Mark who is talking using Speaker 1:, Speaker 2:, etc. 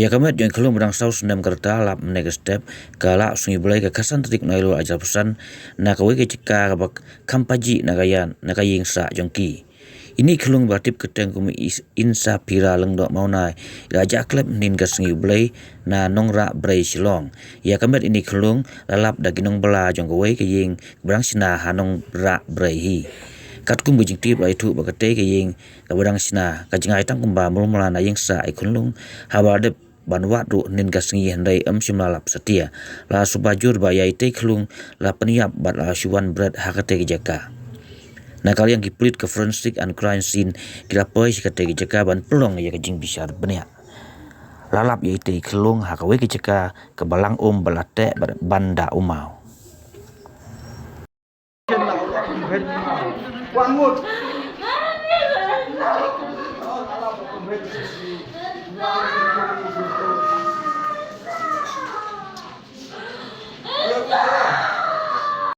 Speaker 1: Ia kamet yang kelum berang saus nem kerta lap menega step kala sungi belai ke kasan tetik nailo ajar pesan na kawe ke cika kabak kampaji na kayan na kaying sa jongki. Ini kelung bertip keteng kumi insa pira lengdok maunai raja klep nin ke sungi belai na nongra brai silong. Ia kamet ini kelung lalap daginong bela jong kawe ke ying berang sina hanong ra brai hi. Kat kum bujing tip lai tu bakate ke ying ka berang sina ka jingai tang kumba mulmula na ying sa ikunlung habade banwat ru nin ka sengi handai simlalap setia la subajur ba yai te klung la peniap bat la syuan bread hakate ke jaka. Na kali yang kiplit ke forensic and crime scene kira poi sikate ke jaka ban pelong ya ke jing bisar benia. Lalap yai te klung hakawe ke jaka ke balang balate banda umau.